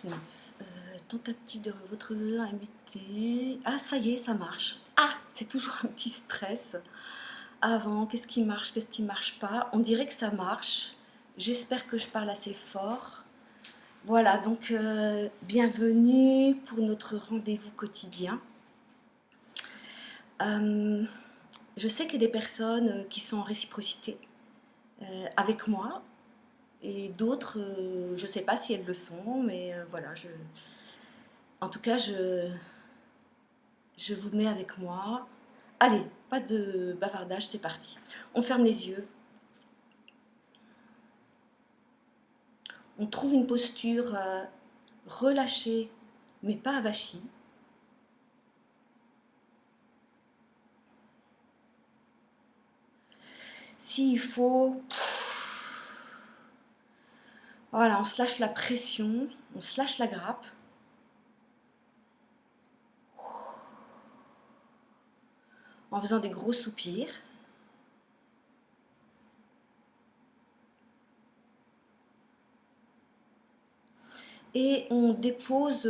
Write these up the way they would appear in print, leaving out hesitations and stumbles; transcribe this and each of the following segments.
Mince. Tentative de votre invité. Ah, ça y est, ça marche. Ah, c'est toujours un petit stress. Avant, qu'est-ce qui marche, qu'est-ce qui marche pas? On dirait que ça marche. J'espère que je parle assez fort. Voilà, donc bienvenue pour notre rendez-vous quotidien. Euh, je sais qu'il y a des personnes qui sont en réciprocité avec moi et d'autres, je ne sais pas si elles le sont, mais voilà, en tout cas, je vous mets avec moi. Allez, pas de bavardage, c'est parti. On ferme les yeux. On trouve une posture relâchée, mais pas avachie. S'il faut, voilà, on se lâche la pression, on se lâche la grappe. En faisant des gros soupirs. Et on dépose,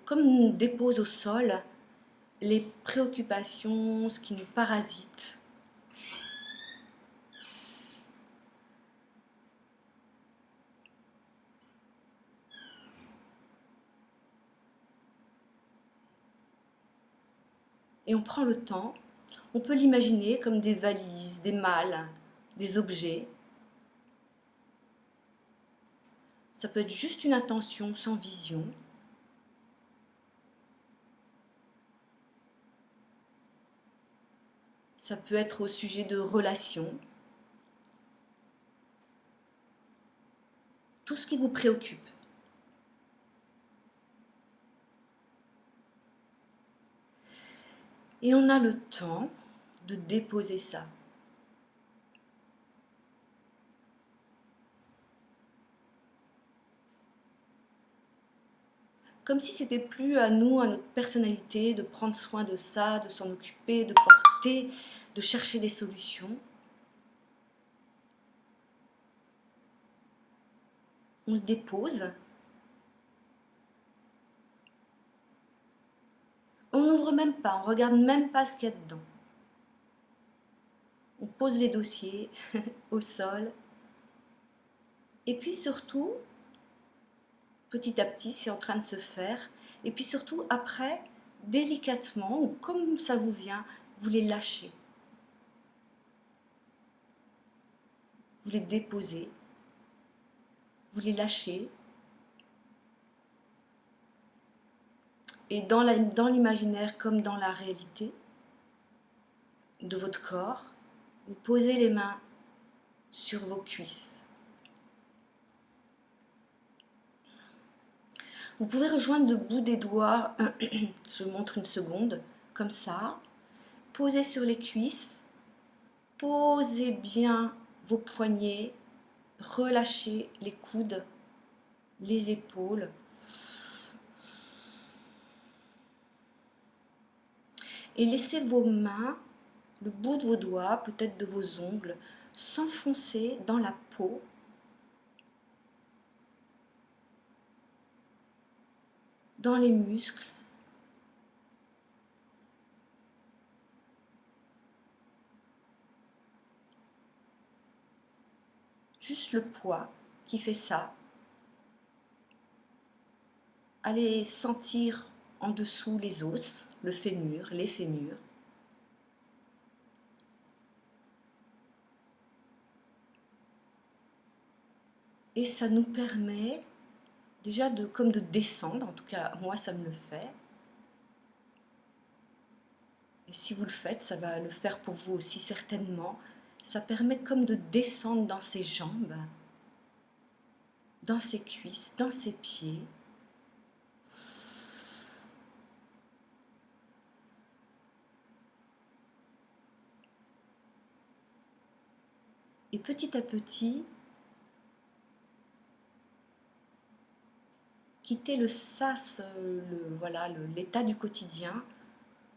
comme on dépose au sol, les préoccupations, ce qui nous parasite. Et on prend le temps, on peut l'imaginer comme des valises, des malles, des objets. Ça peut être juste une intention sans vision. Ça peut être au sujet de relations. Tout ce qui vous préoccupe. Et on a le temps de déposer ça. Comme si c'était plus à nous, à notre personnalité, de prendre soin de ça, de s'en occuper, de porter, de chercher des solutions. On le dépose. On n'ouvre même pas, on regarde même pas ce qu'il y a dedans. On pose les dossiers au sol. Et puis surtout, petit à petit, c'est en train de se faire. Et puis surtout, après, délicatement, ou comme ça vous vient, vous les lâchez. Vous les déposez. Vous les lâchez. Et dans l'imaginaire comme dans la réalité de votre corps, vous posez les mains sur vos cuisses. Vous pouvez rejoindre le bout des doigts, je montre une seconde, comme ça. Posez sur les cuisses, posez bien vos poignets, relâchez les coudes, les épaules. Et laissez vos mains, le bout de vos doigts, peut-être de vos ongles, s'enfoncer dans la peau. Dans les muscles. Juste le poids qui fait ça. Allez sentir en dessous les os, le fémur, les fémurs. Et ça nous permet déjà comme de descendre, en tout cas moi ça me le fait. Et si vous le faites, ça va le faire pour vous aussi certainement. Ça permet comme de descendre dans ses jambes, dans ses cuisses, dans ses pieds. Et petit à petit, quitter le sas, l'état du quotidien,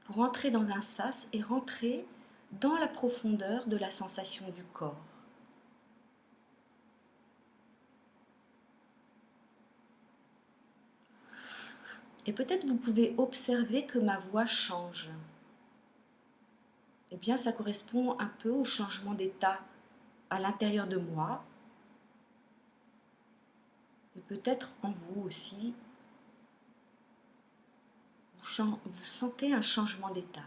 pour entrer dans un sas et rentrer dans la profondeur de la sensation du corps. Et peut-être vous pouvez observer que ma voix change. Eh bien, ça correspond un peu au changement d'état à l'intérieur de moi. Et peut-être en vous aussi, vous sentez un changement d'état.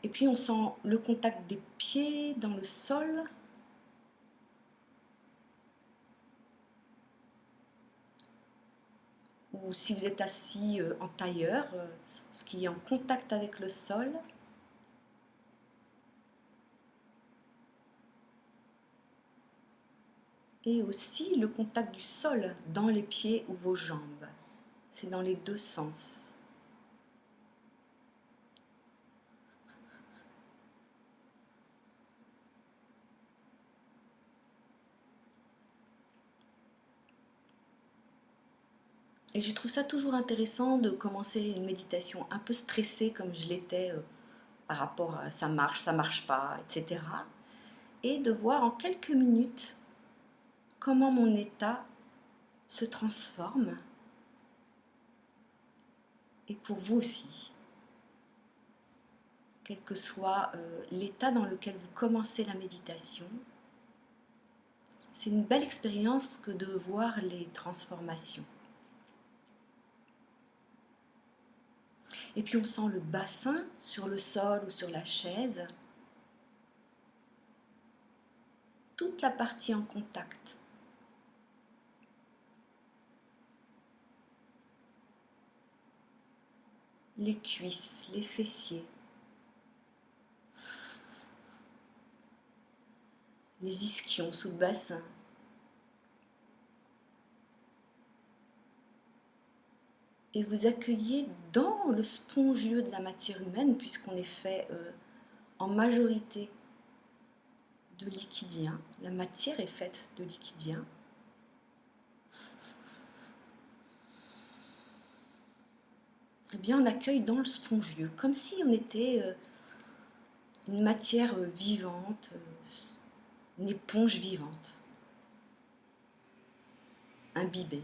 Et puis on sent le contact des pieds dans le sol. Ou si vous êtes assis en tailleur, ce qui est en contact avec le sol. Et aussi le contact du sol dans les pieds ou vos jambes. C'est dans les deux sens. Et je trouve ça toujours intéressant de commencer une méditation un peu stressée comme je l'étais par rapport à ça marche pas, etc. Et de voir en quelques minutes comment mon état se transforme. Et pour vous aussi, quel que soit l'état dans lequel vous commencez la méditation, c'est une belle expérience que de voir les transformations. Et puis on sent le bassin sur le sol ou sur la chaise, toute la partie en contact. Les cuisses, les fessiers, les ischions sous le bassin. Et vous accueillez dans le spongieux de la matière humaine, puisqu'on est fait en majorité de liquidien. La matière est faite de liquidien. Eh bien, on accueille dans le spongieux, comme si on était une matière vivante, une éponge vivante, imbibée.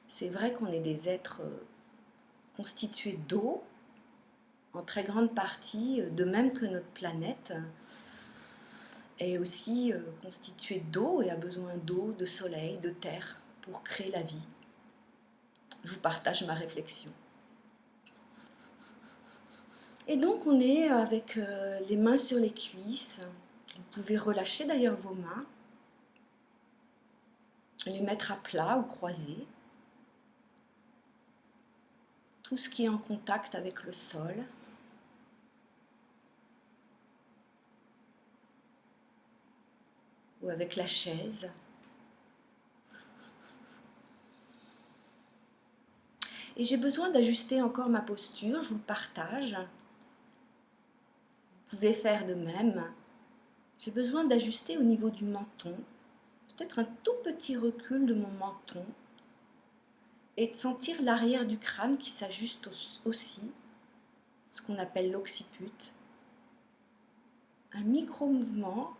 C'est vrai qu'on est des êtres constitués d'eau, en très grande partie, de même que notre planète est aussi constituée d'eau et a besoin d'eau, de soleil, de terre pour créer la vie. Je vous partage ma réflexion. Et donc on est avec les mains sur les cuisses. Vous pouvez relâcher d'ailleurs vos mains, les mettre à plat ou croisées. Tout ce qui est en contact avec le sol. Ou avec la chaise. Et j'ai besoin d'ajuster encore ma posture, je vous le partage. Vous pouvez faire de même. J'ai besoin d'ajuster au niveau du menton, peut-être un tout petit recul de mon menton, et de sentir l'arrière du crâne qui s'ajuste aussi, ce qu'on appelle l'occiput. Un micro-mouvement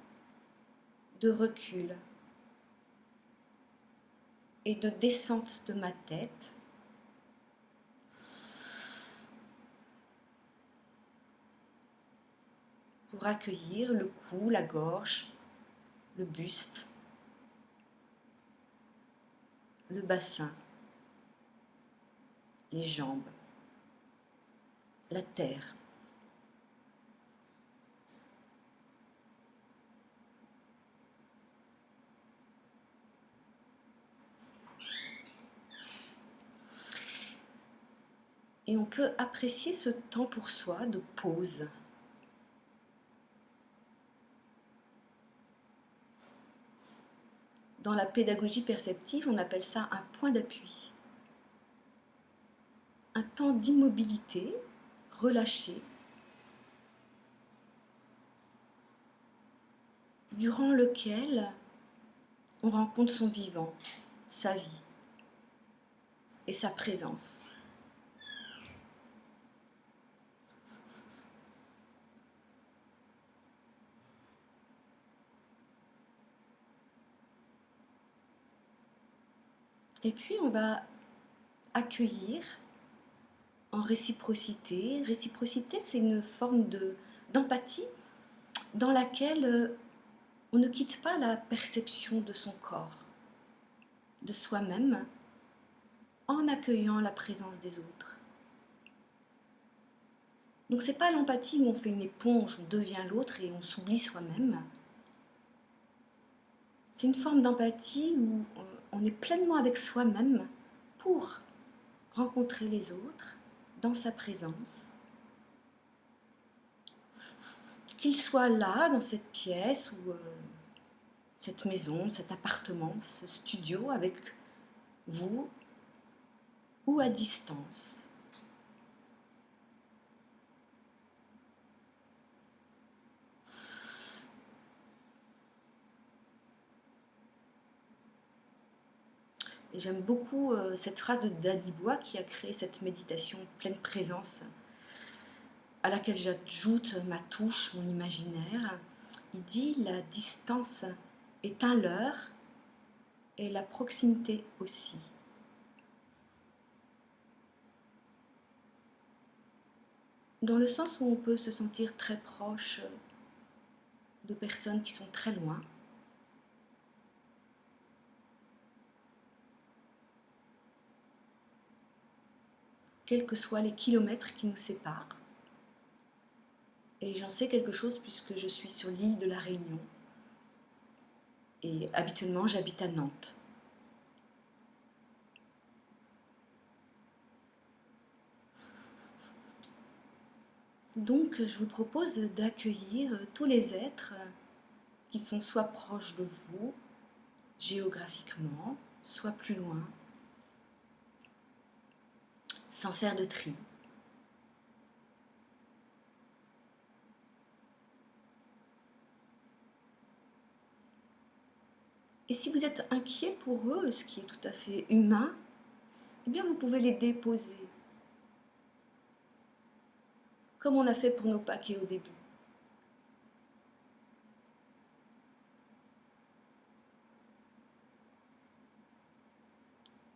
de recul et de descente de ma tête. Pour accueillir le cou, la gorge, le buste, le bassin, les jambes, la terre. Et on peut apprécier ce temps pour soi de pause. Dans la pédagogie perceptive, on appelle ça un point d'appui. Un temps d'immobilité, relâché, durant lequel on rencontre son vivant, sa vie. et sa présence. Et puis on va accueillir en réciprocité. Réciprocité, c'est une forme d'empathie dans laquelle on ne quitte pas la perception de son corps, de soi-même, en accueillant la présence des autres. Donc c'est pas l'empathie où on fait une éponge, on devient l'autre et on s'oublie soi-même. C'est une forme d'empathie où on est pleinement avec soi-même pour rencontrer les autres dans sa présence. Qu'ils soient là, dans cette pièce, ou cette maison, cet appartement, ce studio avec vous, ou à distance. Et j'aime beaucoup cette phrase de Daddy Bois qui a créé cette méditation pleine présence, à laquelle j'ajoute ma touche, mon imaginaire. Il dit « La distance est un leurre et la proximité aussi ». Dans le sens où on peut se sentir très proche de personnes qui sont très loin. Quels que soient les kilomètres qui nous séparent. Et j'en sais quelque chose puisque je suis sur l'île de la Réunion. Et habituellement, j'habite à Nantes. Donc, je vous propose d'accueillir tous les êtres qui sont soit proches de vous, géographiquement, soit plus loin, sans faire de tri. Et si vous êtes inquiet pour eux, ce qui est tout à fait humain, eh bien vous pouvez les déposer, comme on a fait pour nos paquets au début.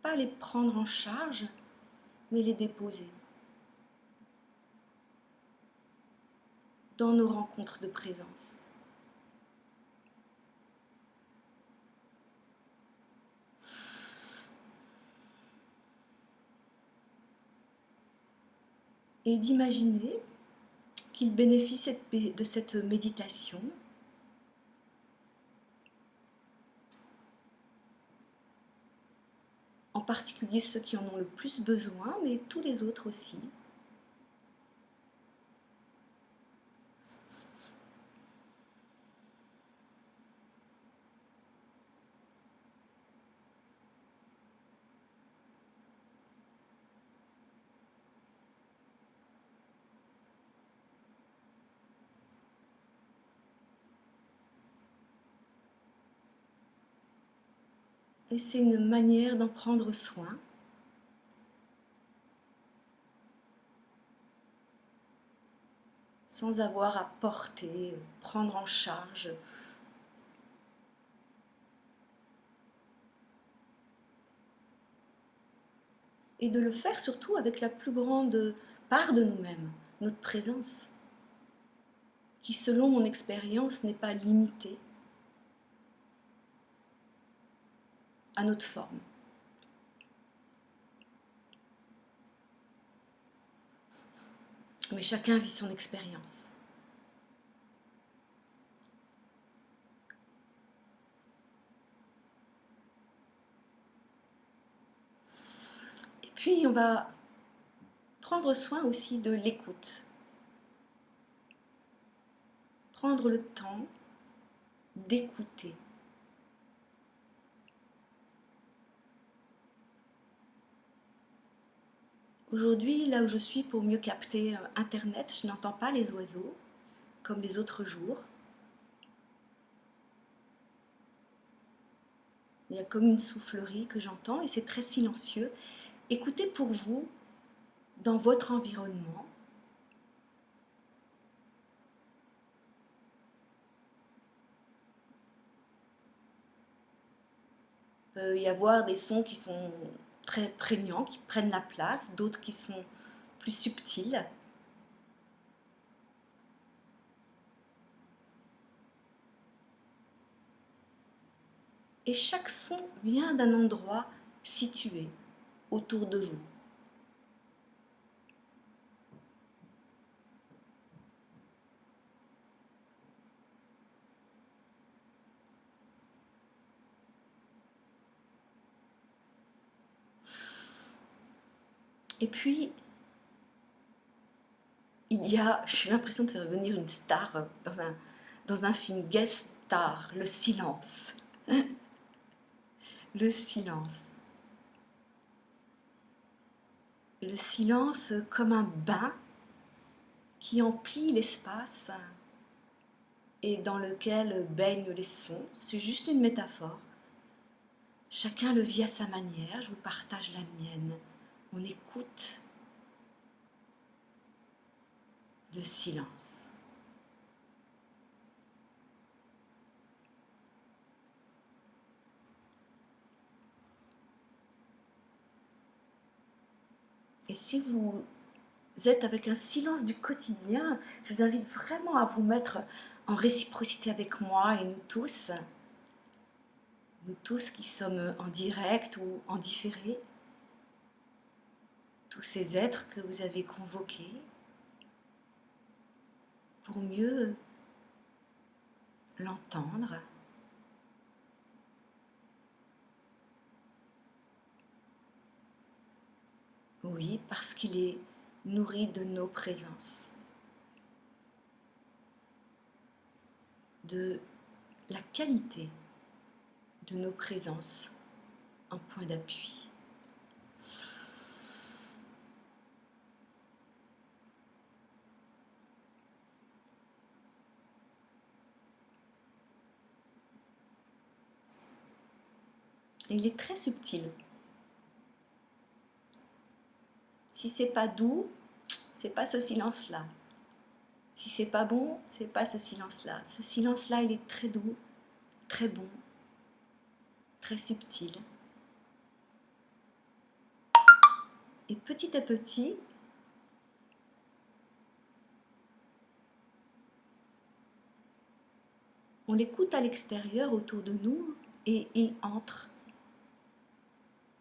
Pas les prendre en charge, mais les déposer dans nos rencontres de présence. Et d'imaginer qu'ils bénéficient de cette méditation en particulier ceux qui en ont le plus besoin, mais tous les autres aussi. Et c'est une manière d'en prendre soin. Sans avoir à porter, prendre en charge. Et de le faire surtout avec la plus grande part de nous-mêmes, notre présence, qui selon mon expérience n'est pas limitée à notre forme. Mais chacun vit son expérience. Et puis on va prendre soin aussi de l'écoute. Prendre le temps d'écouter. Aujourd'hui, là où je suis pour mieux capter Internet, je n'entends pas les oiseaux comme les autres jours. Il y a comme une soufflerie que j'entends et c'est très silencieux. Écoutez pour vous, dans votre environnement, il peut y avoir des sons qui sont très prégnants, qui prennent la place, d'autres qui sont plus subtils. Et chaque son vient d'un endroit situé autour de vous. Et puis, il y a, j'ai l'impression de faire venir une star dans un film guest star, le silence. Le silence. Le silence comme un bain qui emplit l'espace et dans lequel baignent les sons. C'est juste une métaphore. Chacun le vit à sa manière, je vous partage la mienne. On écoute le silence. Et si vous êtes avec un silence du quotidien, je vous invite vraiment à vous mettre en réciprocité avec moi et nous tous qui sommes en direct ou en différé, tous ces êtres que vous avez convoqués, pour mieux l'entendre. Oui, parce qu'il est nourri de nos présences, de la qualité de nos présences en point d'appui. Et il est très subtil. Si c'est pas doux, c'est pas ce silence-là. Si c'est pas bon, c'est pas ce silence-là. Ce silence-là, il est très doux, très bon, très subtil. Et petit à petit, on l'écoute à l'extérieur autour de nous et il entre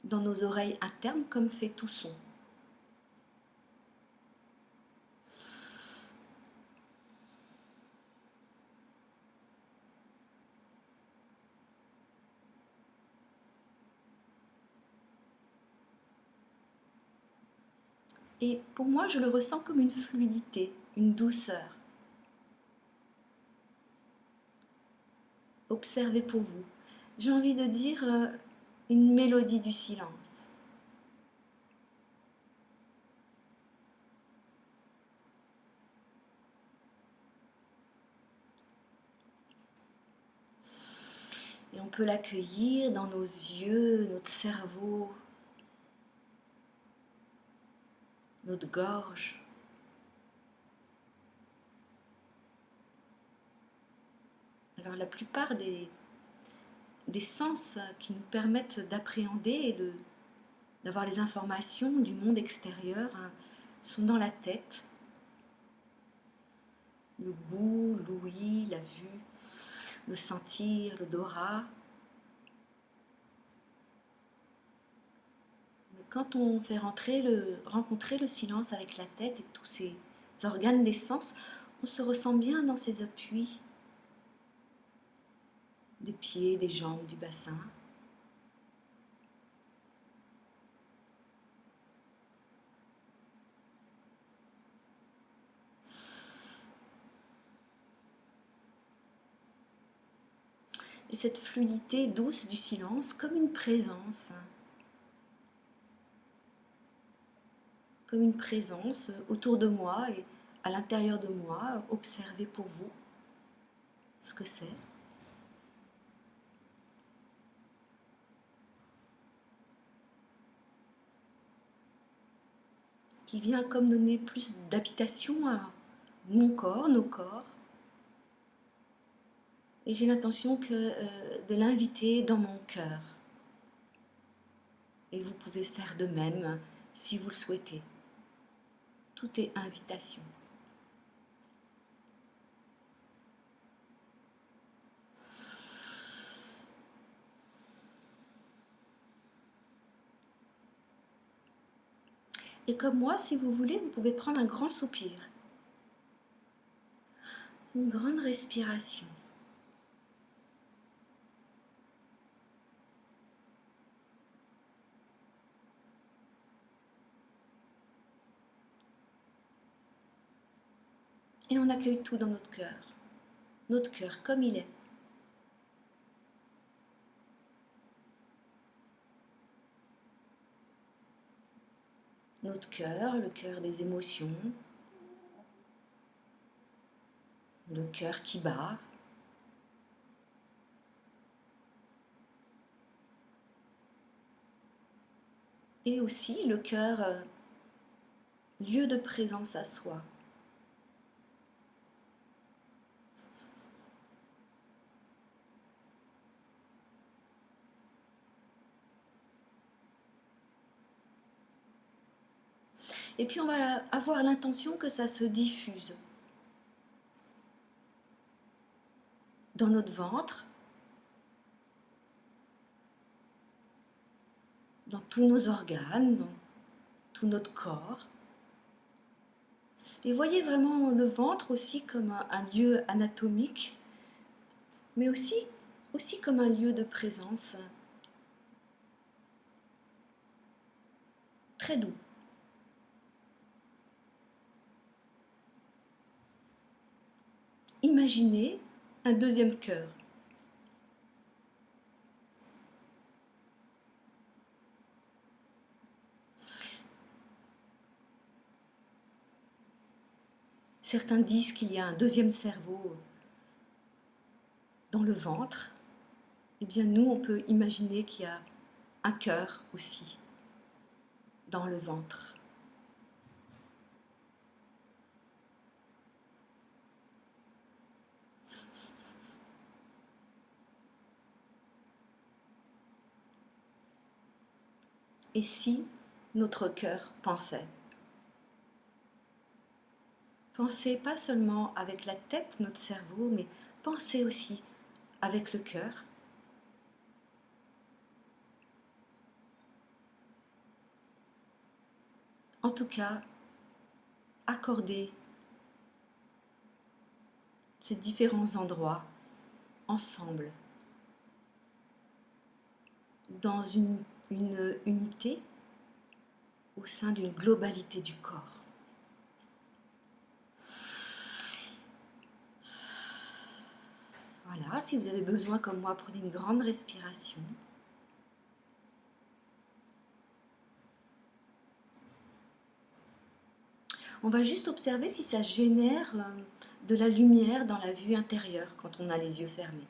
dans nos oreilles internes comme fait tout son. Et pour moi, je le ressens comme une fluidité, une douceur. Observez pour vous. J'ai envie de dire une mélodie du silence. Et on peut l'accueillir dans nos yeux, notre cerveau, notre gorge. Alors la plupart des sens qui nous permettent d'appréhender et d'avoir les informations du monde extérieur sont dans la tête. Le goût, l'ouïe, la vue, le sentir, l'odorat. Mais quand on fait rencontrer le silence avec la tête et tous ces organes des sens, on se ressent bien dans ses appuis, des pieds, des jambes, du bassin. Et cette fluidité douce du silence comme une présence autour de moi et à l'intérieur de moi. Observez pour vous ce que c'est. qui vient comme donner plus d'habitation à mon corps, nos corps. Et j'ai l'intention de l'inviter dans mon cœur. Et vous pouvez faire de même si vous le souhaitez. Tout est invitation. Et comme moi, si vous voulez, vous pouvez prendre un grand soupir. Une grande respiration. Et on accueille tout dans notre cœur comme il est. Notre cœur, le cœur des émotions, le cœur qui bat. Et aussi le cœur, lieu de présence à soi. Et puis on va avoir l'intention que ça se diffuse dans notre ventre, dans tous nos organes, dans tout notre corps. Et voyez vraiment le ventre aussi comme un lieu anatomique, mais aussi comme un lieu de présence très doux. Imaginez un deuxième cœur. Certains disent qu'il y a un deuxième cerveau dans le ventre. Eh bien, nous, on peut imaginer qu'il y a un cœur aussi dans le ventre. Et si notre cœur pensait? Pensez pas seulement avec la tête, notre cerveau, mais pensez aussi avec le cœur. En tout cas, accordez ces différents endroits ensemble, dans une unité au sein d'une globalité du corps. Voilà, si vous avez besoin comme moi, prenez une grande respiration. On va juste observer si ça génère de la lumière dans la vue intérieure quand on a les yeux fermés.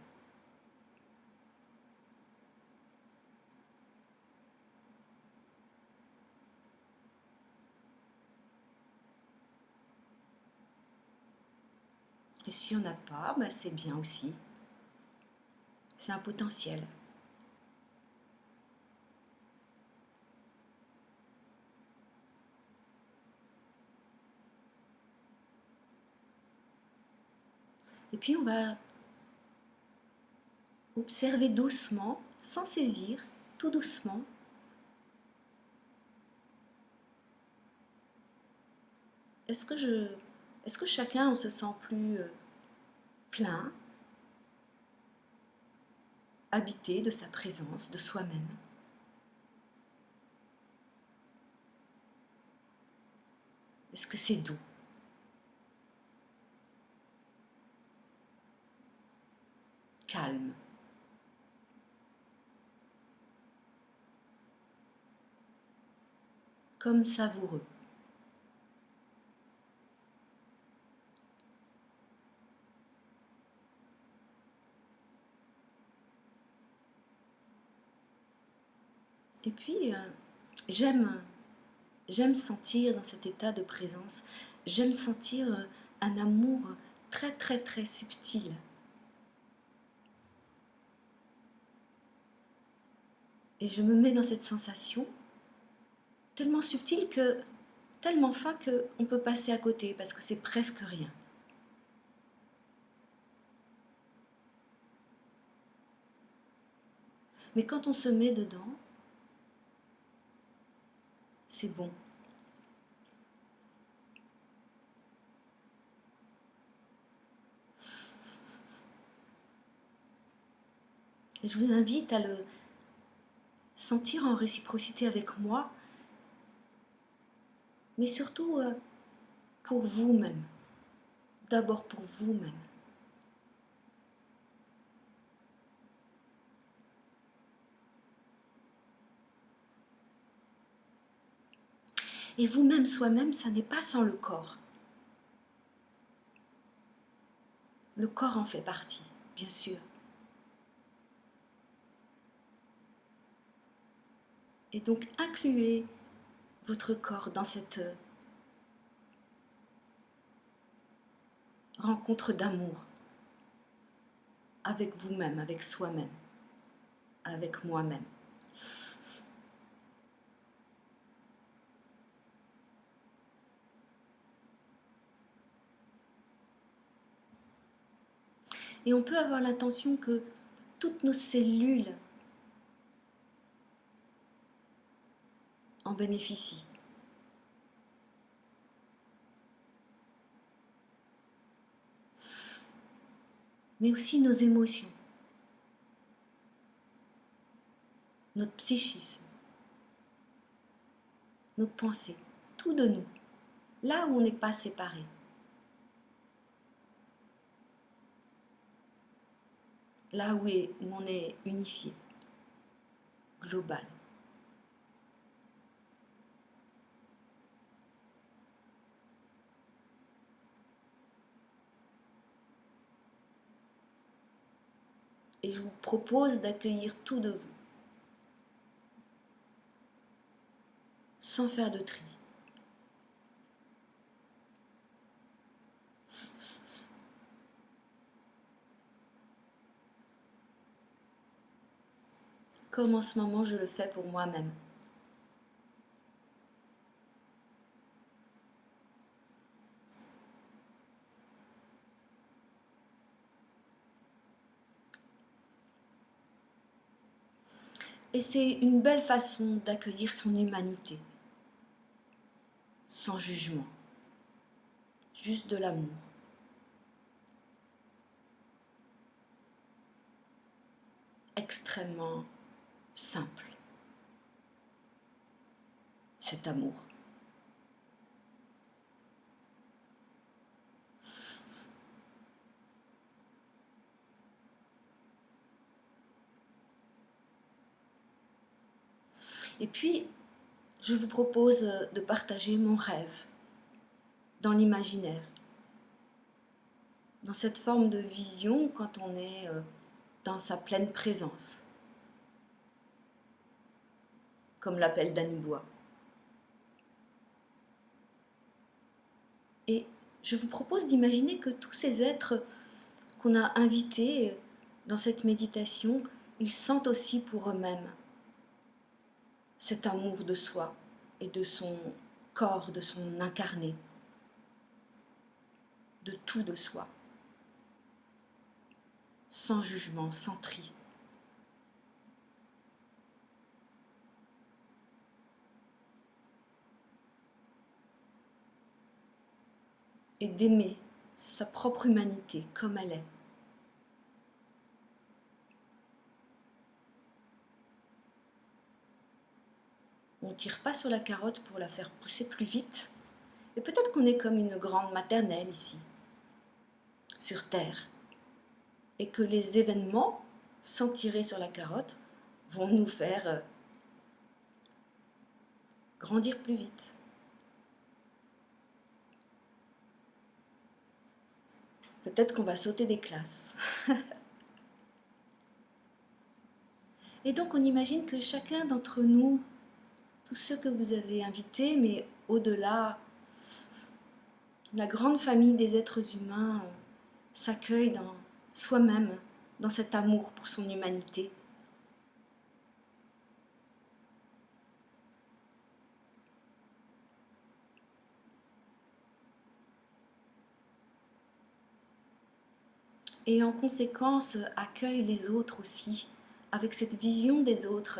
Et s'il n'y en a pas, ben c'est bien aussi. C'est un potentiel. Et puis on va observer doucement, sans saisir, tout doucement. Est-ce que chacun on se sent plus plein, habité de sa présence, de soi-même? Est-ce que c'est doux? Calme? Comme savoureux? Et puis, j'aime J'aime sentir dans cet état de présence, j'aime sentir un amour très très très subtil. Et je me mets dans cette sensation tellement subtile que, tellement fin qu'on peut passer à côté parce que c'est presque rien. Mais quand on se met dedans, c'est bon. Et je vous invite à le sentir en réciprocité avec moi, mais surtout pour vous-même. D'abord pour vous-même. Et vous-même, soi-même, ça n'est pas sans le corps. Le corps en fait partie, bien sûr. Et donc incluez votre corps dans cette rencontre d'amour avec vous-même, avec soi-même, avec moi-même. Et on peut avoir l'intention que toutes nos cellules en bénéficient. Mais aussi nos émotions, notre psychisme, nos pensées, tout de nous, là où on n'est pas séparés. Là où on est unifié, global. Et je vous propose d'accueillir tout de vous, sans faire de tri. Comme en ce moment je le fais pour moi-même. Et c'est une belle façon d'accueillir son humanité, sans jugement, juste de l'amour. Extrêmement simple, cet amour. Et puis, je vous propose de partager mon rêve dans l'imaginaire, dans cette forme de vision quand on est dans sa pleine présence, comme l'appelle Danny Bois. Et je vous propose d'imaginer que tous ces êtres qu'on a invités dans cette méditation, ils sentent aussi pour eux-mêmes cet amour de soi et de son corps, de son incarné, de tout de soi, sans jugement, sans tri. Et d'aimer sa propre humanité comme elle est. On ne tire pas sur la carotte pour la faire pousser plus vite. Et peut-être qu'on est comme une grande maternelle ici, sur Terre. Et que les événements, sans tirer sur la carotte, vont nous faire grandir plus vite. Peut-être qu'on va sauter des classes. Et donc on imagine que chacun d'entre nous tous ceux que vous avez invités, mais au-delà, la grande famille des êtres humains s'accueille dans soi-même, dans cet amour pour son humanité. Et en conséquence, accueille les autres aussi, avec cette vision des autres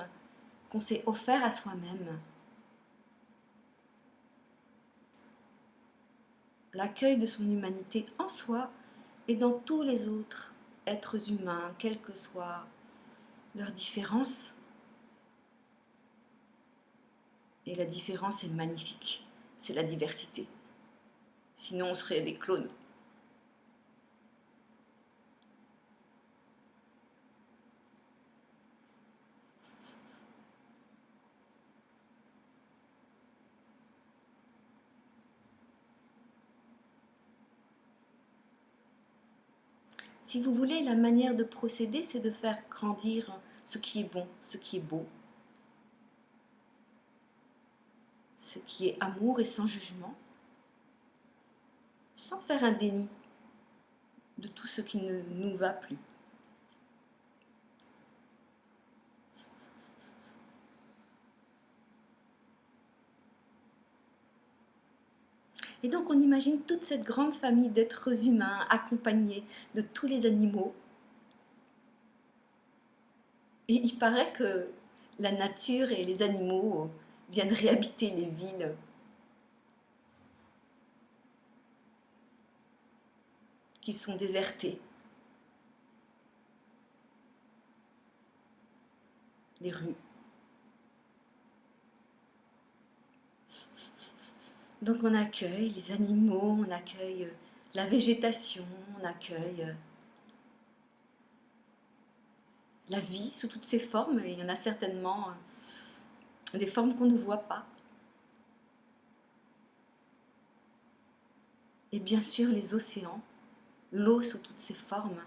qu'on s'est offert à soi-même. L'accueil de son humanité en soi et dans tous les autres êtres humains, quelles que soient leurs différences. Et la différence est magnifique, c'est la diversité. Sinon on serait des clones. Si vous voulez, la manière de procéder, c'est de faire grandir ce qui est bon, ce qui est beau, ce qui est amour et sans jugement, sans faire un déni de tout ce qui ne nous va plus. Et donc on imagine toute cette grande famille d'êtres humains accompagnés de tous les animaux. Et il paraît que la nature et les animaux viennent réhabiter les villes qui sont désertées, les rues. Donc on accueille les animaux, on accueille la végétation, on accueille la vie sous toutes ses formes, et il y en a certainement des formes qu'on ne voit pas. Et bien sûr les océans, l'eau sous toutes ses formes.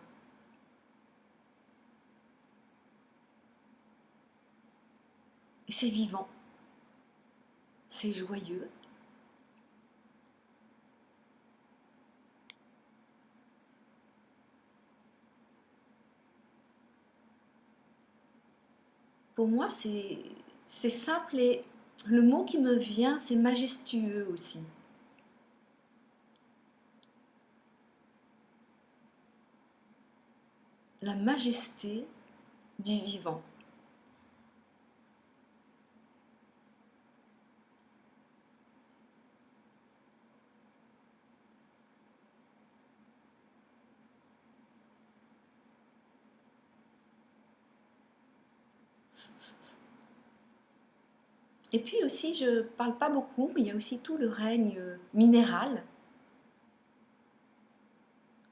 Et c'est vivant, c'est joyeux. Pour moi, c'est simple et le mot qui me vient, c'est majestueux aussi. La majesté du vivant. Et puis aussi, je ne parle pas beaucoup, mais il y a aussi tout le règne minéral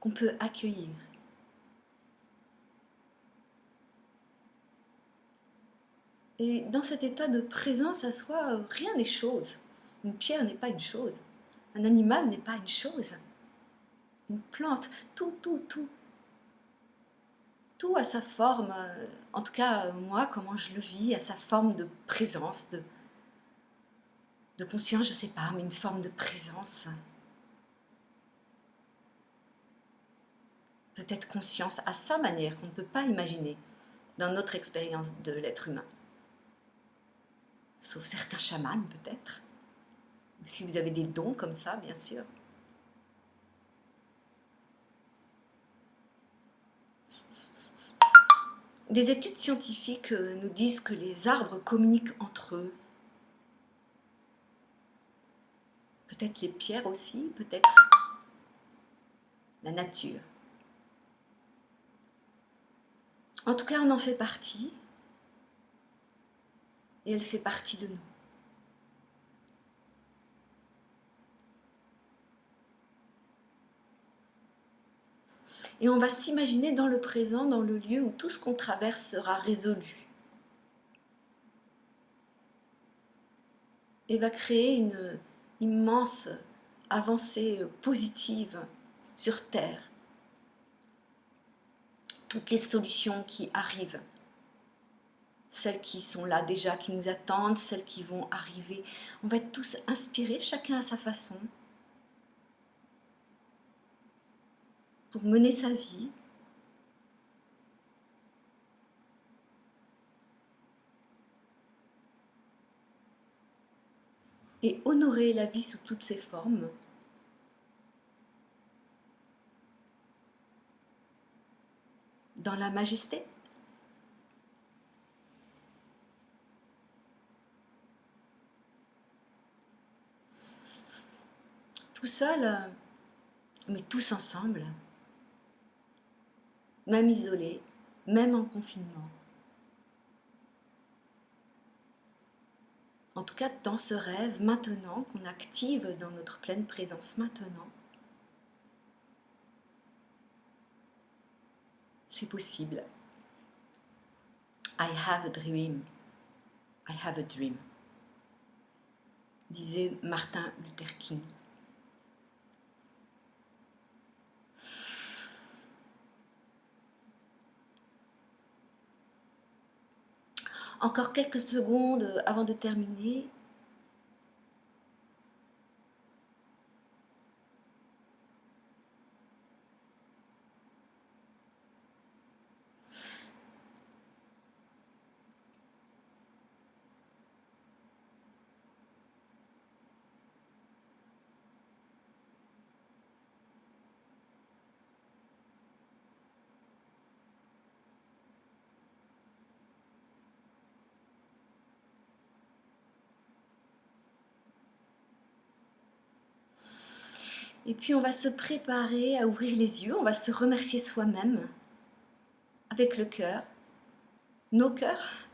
qu'on peut accueillir. Et dans cet état de présence à soi, rien n'est chose. Une pierre n'est pas une chose. Un animal n'est pas une chose. Une plante, tout, tout, tout. Tout a sa forme, en tout cas moi, comment je le vis, à sa forme de présence, de conscience, je ne sais pas, mais une forme de présence. Peut-être conscience à sa manière, qu'on ne peut pas imaginer dans notre expérience de l'être humain. Sauf certains chamans peut-être. Si vous avez des dons comme ça, bien sûr. Des études scientifiques nous disent que les arbres communiquent entre eux. Peut-être les pierres aussi, peut-être la nature. En tout cas, on en fait partie. Et elle fait partie de nous. Et on va s'imaginer dans le présent, dans le lieu où tout ce qu'on traverse sera résolu. Et va créer une immense avancée positive sur Terre. Toutes les solutions qui arrivent celles qui sont là déjà, qui nous attendent, celles qui vont arriver. On va être tous inspirés, chacun à sa façon, pour mener sa vie. Et honorer la vie sous toutes ses formes. Dans la majesté. Tout seul, mais tous ensemble. Même isolés, même en confinement. En tout cas, dans ce rêve, maintenant, qu'on active dans notre pleine présence maintenant, c'est possible. I have a dream. I have a dream. Disait Martin Luther King. Encore quelques secondes avant de terminer. Et puis on va se préparer à ouvrir les yeux, on va se remercier soi-même avec le cœur, nos cœurs.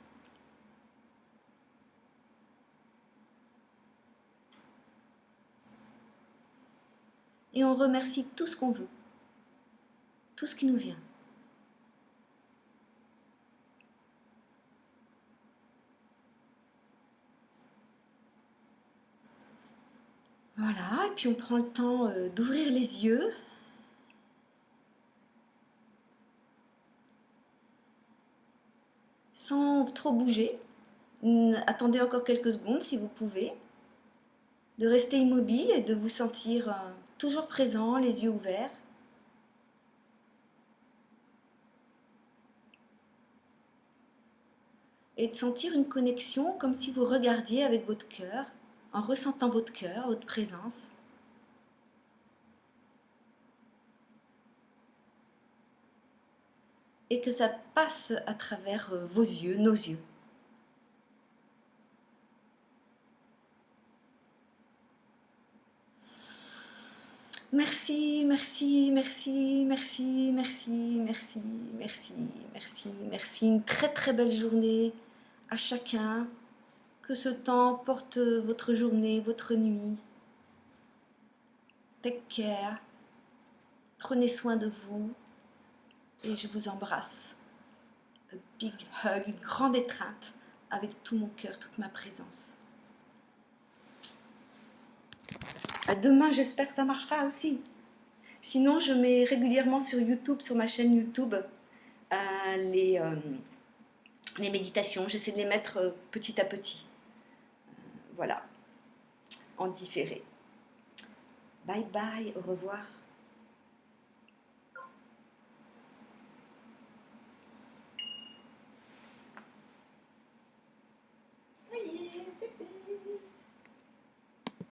Et on remercie tout ce qu'on veut, tout ce qui nous vient. Voilà, et puis on prend le temps d'ouvrir les yeux. Sans trop bouger. Attendez encore quelques secondes si vous pouvez. De rester immobile et de vous sentir toujours présent, les yeux ouverts. Et de sentir une connexion comme si vous regardiez avec votre cœur, en ressentant votre cœur, votre présence. Et que ça passe à travers vos yeux, nos yeux. Merci, merci, merci, merci, merci, merci, merci, merci, merci. Une très très belle journée à chacun. Que ce temps porte votre journée, votre nuit. Take care. Prenez soin de vous. Et je vous embrasse. A big hug, une grande étreinte avec tout mon cœur, toute ma présence. À demain, j'espère que ça marchera aussi. Sinon, je mets régulièrement sur YouTube, sur ma chaîne YouTube, les méditations. J'essaie de les mettre petit à petit. Voilà, en différé. Bye bye, au revoir.